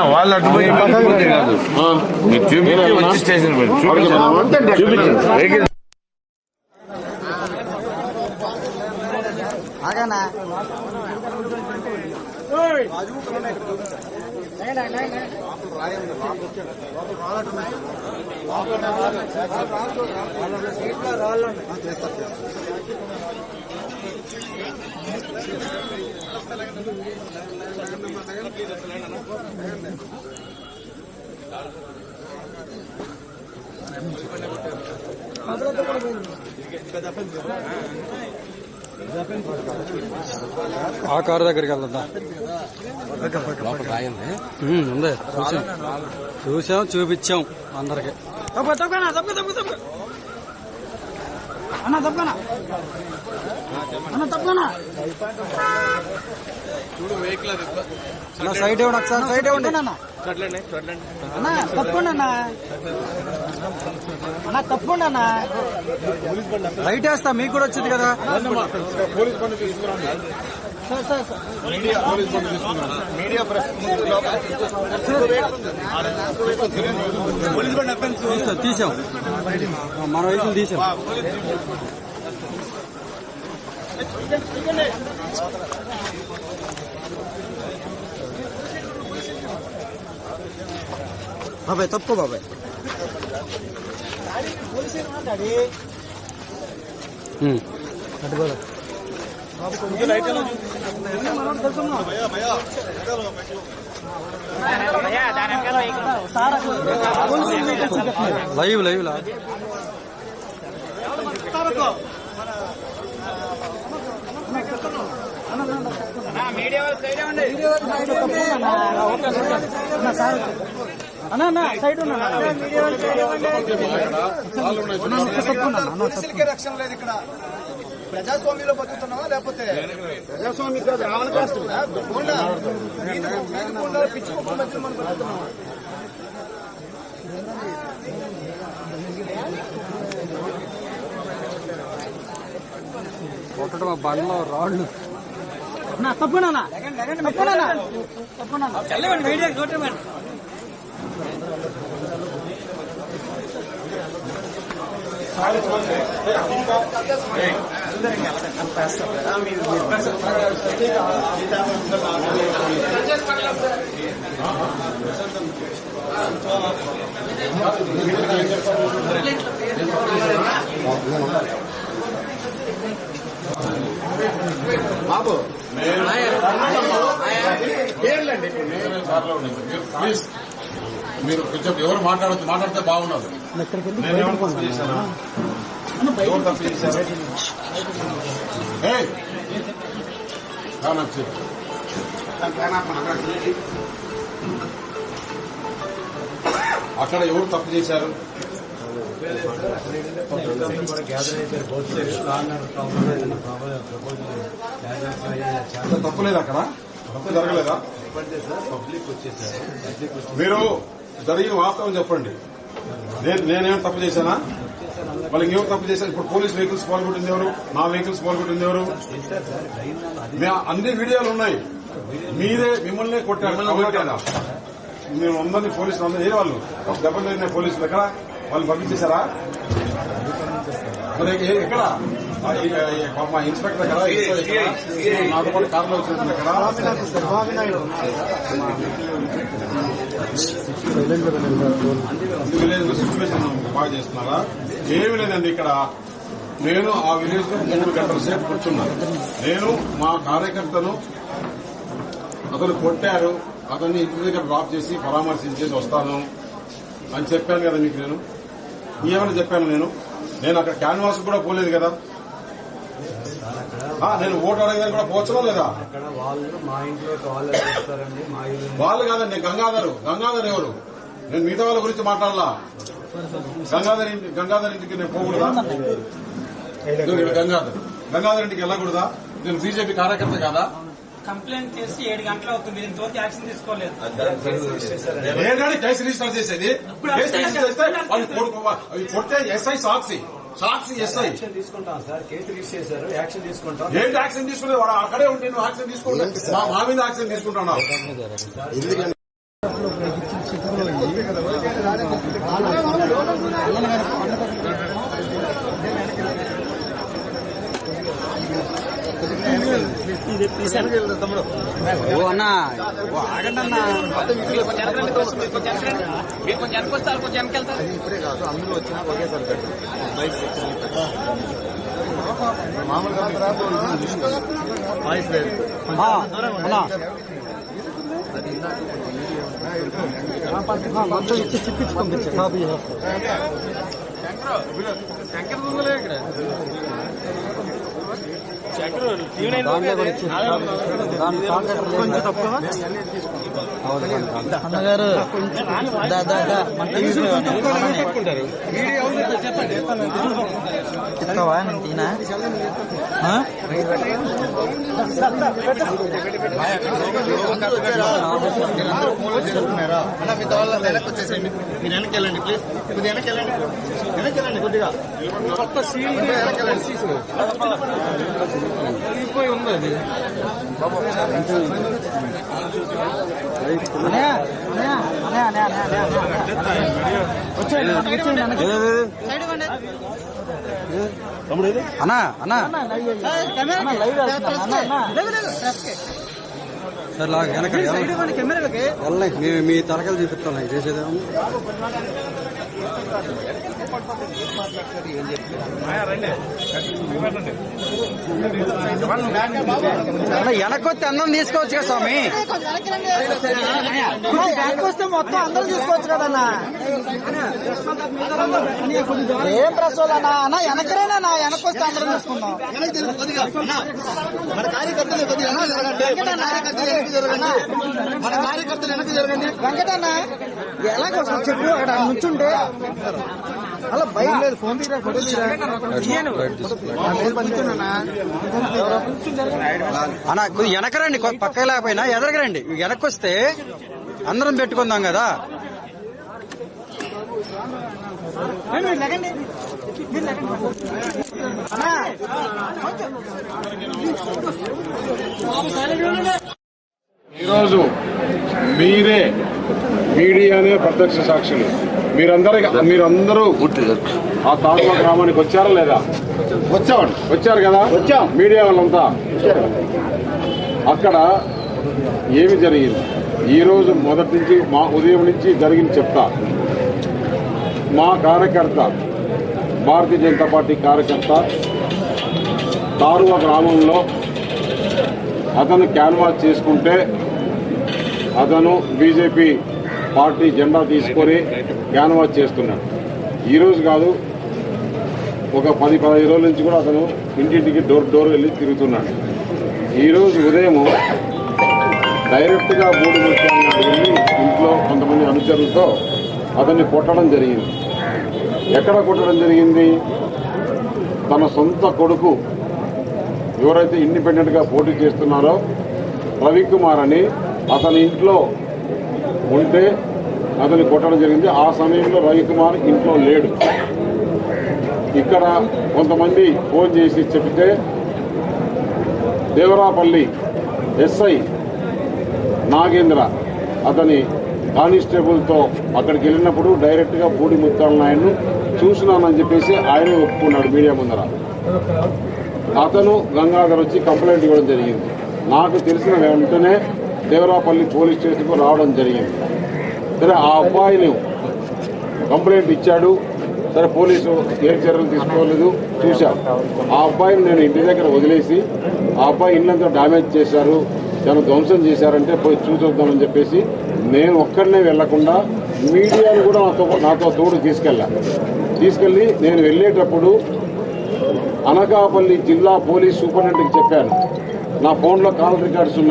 వాళ్ళు అడ్డుపోయి కాదు మీరు చూపించి వచ్చి స్టేషన్ చూపించండి. ఆ కారు దగ్గరికి వెళ్దా ఉంది చూసాం చూపించాం అందరికి. సైడ్ ఇవ్వండి ఒకసారి, సైడ్ ఇవ్వండి. తప్పకుండా లైట్ వేస్తా, మీకు కూడా వచ్చింది కదా. తీసాం, మన వయసులు తీసాం. బాబాయ్ తప్పుకో బాబాయ్. లైవ్ లైవ్ లా మీడియా సైడ్ రక్షణ లేదు ఇక్కడ. ప్రజాస్వామ్యంలో బతుకుతున్నావా లేకపోతే ప్రజాస్వామ్యం కాదు, రావణ కాస్ట్ పిచ్చి కుప్ప మధ్యలో మనం బతుకుతున్నావా? కొట్టడం బండ్లో రాళ్ళు. తప్పకుండా మీడియా చూడమండి. బాబు ప్లీజ్ మీరు కొంచెం ఎవరు మాట్లాడితే బాగున్నారు. నేనేమో తప్పు చేశానా? ఎవరు తప్పు చేశారు? అక్కడ ఎవరు తప్పు చేశారు? తప్పులేదు, అక్కడ తప్పు జరగలేదా? మీరు జరిగిన వాస్తవం చెప్పండి. నేనేం తప్పు చేశానా? వాళ్ళు ఇంకెవరు తప్పు చేశారు? ఇప్పుడు పోలీస్ వెహికల్స్ పాల్గొట్టింది ఎవరు? నా వెహికల్స్ పాల్గొట్టింది ఎవరు? అన్ని వీడియోలు ఉన్నాయి. మిమ్మల్ని కొట్టారు కదా. మీరు అందరినీ పోలీసులు అందరూ ఏ వాళ్ళు దెబ్బలు తగిన పోలీసులు ఎక్కడ? వాళ్ళు పంపించేశారా? మరి ఎక్కడ? మా ఇన్స్పెక్టర్ కదా, నాతో పాటు కారులో వచ్చినట్టు విలేజ్ లో సిచ్యువేషన్ బాగా చేస్తున్నారా? ఏమీ లేదండి. ఇక్కడ నేను ఆ విలేజ్ లో 3 గంటల సేపు కూర్చున్నాను. నేను మా కార్యకర్తను అతను కొట్టారు, అతన్ని ఇంటి దగ్గర డ్రాప్ చేసి పరామర్శించేసి వస్తాను అని చెప్పాను కదా మీకు. నేను ఏమని చెప్పాను? నేను అక్కడ క్యాన్వాస్ కూడా పోలేదు కదా. నేను ఓటు అడగడానికి కూడా పోవచ్చా లేదా? వాళ్ళు కాదండి, గంగాధర్ ఎవరు? నేను మిగతా వాళ్ళ గురించి మాట్లాడాలా. గంగాధర్ ఇంటికి నేను పోకూడదా? గంగాధర్ ఇంటికి వెళ్ళకూడదా? నేను బీజేపీ కార్యకర్త కాదా? కంప్లైంట్ చేసి 7 గంటలు అవుతుంది, ఇంతవరకు యాక్షన్ తీసుకోలేదు. ఏంటంటే కేసు రిజిస్టర్ చేసేది? కేసు రిజిస్టర్ చేస్తే వాళ్ళు కొడితే ఎస్ఐ సాక్షి ఎస్ఐ తీసుకుంటాం సార్. కేసు రిజిస్టర్ చేశారు, యాక్షన్ తీసుకుంటాం. ఏంటి యాక్షన్ తీసుకునే? వాడు అక్కడే ఉంటే నువ్వు యాక్షన్ తీసుకుంటా, మా మీద యాక్షన్ తీసుకుంటున్నావు. తమ్ముడు ఓ అన్నా ఓ ఆగండి అన్నా. మీరు కొంచెం వెనకొస్తారు, కొంచెం వెనకెళ్తారు. ఇప్పుడే కాదు అందరూ వచ్చినా ఒకేసారి పెట్టు బైక్ మామూలుగా వాయిస్ లేదు ఆ, అన్నా మొత్తం ఇచ్చి చిప్పించి పంపించారు. దాంట్లో కూడా ఇచ్చి దాని కాంట్రాక్టర్ కొంచెం తక్కువ అన్నగారు చెప్తావా నేను తీనా జరుగుతున్నారా అన్న మీ వాళ్ళ వెనక్కి వచ్చేసేయండి. మీరు వెనక్కి వెళ్ళండి ప్లీజ్. కొద్దిగా వెనక్కి వెళ్ళండి, వెనక్కి వెళ్ళండి కొద్దిగా వెనక్కి వెళ్ళండి. ఉంది అది అన్నా అన్నా సార్ వెనక మీ తలకలు చూపిస్తాను చేసేదేమో. వెనకొస్తే అందరం తీసుకోవచ్చు కదా స్వామి. వెనకొస్తే మొత్తం అందరం తీసుకోవచ్చు కదన్నా. ఏం ప్రశ్న అన్న వెనకరేనా వెనకొస్తే అందరం తీసుకుందాం. వెనక్కి తిరుగు కొద్దిగా. అన్న, మన కార్యకర్తలు కొద్దిగా వెనక్కి జరగండి. మన కార్యకర్తలు వెనక్కి జరగండి. వెంకటన్న ఎలాగో చెప్పు అక్కడ నుంచుంటే అలా భయం లేదు. ఫోన్ తీరా ఫోటో తీరా అన్న కొద్దిగా వెనకరండి, పక్క లేకపోయినా ఎదరగరండి. వెనక్కి వస్తే అందరం పెట్టుకుందాం కదా. ఈరోజు మీరే మీడియానే ప్రత్యక్ష సాక్షులు. మీరందరూ ఆ తాత్మ గ్రామానికి వచ్చారా లేదా? వచ్చారు కదా. మీడియా వాళ్ళంతా అక్కడ ఏమి జరిగింది ఈరోజు మొదటి నుంచి మా ఉదయం నుంచి జరిగింది చెప్తా. మా కార్యకర్త, భారతీయ జనతా పార్టీ కార్యకర్త తారువ గ్రామంలో అతను క్యాన్వాస్ చేసుకుంటే అతను బీజేపీ పార్టీ జెండా తీసుకొని క్యాన్వాస్ చేస్తున్నాడు. ఈరోజు కాదు, ఒక 10-15 రోజుల నుంచి కూడా అతను ఇంటింటికి డోర్ వెళ్ళి తిరుగుతున్నాడు. ఈరోజు ఉదయం డైరెక్ట్గా బూడి ముత్యాలను వెళ్ళి ఇంట్లో కొంతమంది అనుచరులతో అతన్ని కొట్టడం జరిగింది. ఎక్కడ కొట్టడం జరిగింది? తన సొంత కొడుకు ఎవరైతే ఇండిపెండెంట్గా పోటీ చేస్తున్నారో రవికుమార్ అని అతని ఇంట్లో ఉంటే అతన్ని కొట్టడం జరిగింది. ఆ సమయంలో రవికుమార్ ఇంట్లో లేడు. ఇక్కడ కొంతమంది ఫోన్ చేసి చెప్తే దేవరాపల్లి ఎస్ఐ నాగేంద్ర అతని కానిస్టేబుల్తో అక్కడికి వెళ్ళినప్పుడు డైరెక్ట్గా బూడి ముత్యాల నాయుడును చూసినానని చెప్పేసి ఆయనే ఒప్పుకున్నాడు మీడియా ముందర. అతను గంగాధర్ వచ్చి కంప్లైంట్ ఇవ్వడం జరిగింది. నాకు తెలిసిన వెంటనే దేవరాపల్లి పోలీస్ స్టేషన్కు రావడం జరిగింది. సరే, ఆ అబ్బాయిని కంప్లైంట్ ఇచ్చాడు. సరే, పోలీసు ఏ చర్యలు తీసుకోలేదు, చూశారు. ఆ అబ్బాయిని నేను ఇంటి దగ్గర వదిలేసి ఆ అబ్బాయి ఇల్లంతా డ్యామేజ్ చేశారు, చాలా ధ్వంసం చేశారంటే పోయి చూసొద్దామని చెప్పేసి నేను ఒక్కడనే వెళ్లకుండా మీడియాను కూడా నాతో తోడు తీసుకెళ్లి నేను వెళ్ళేటప్పుడు అనకాపల్లి జిల్లా పోలీస్ సూపరింటెండెంట్కి చెప్పాను. నా ఫోన్లో కాల్ రికార్డ్స్ ఉన్నాయి.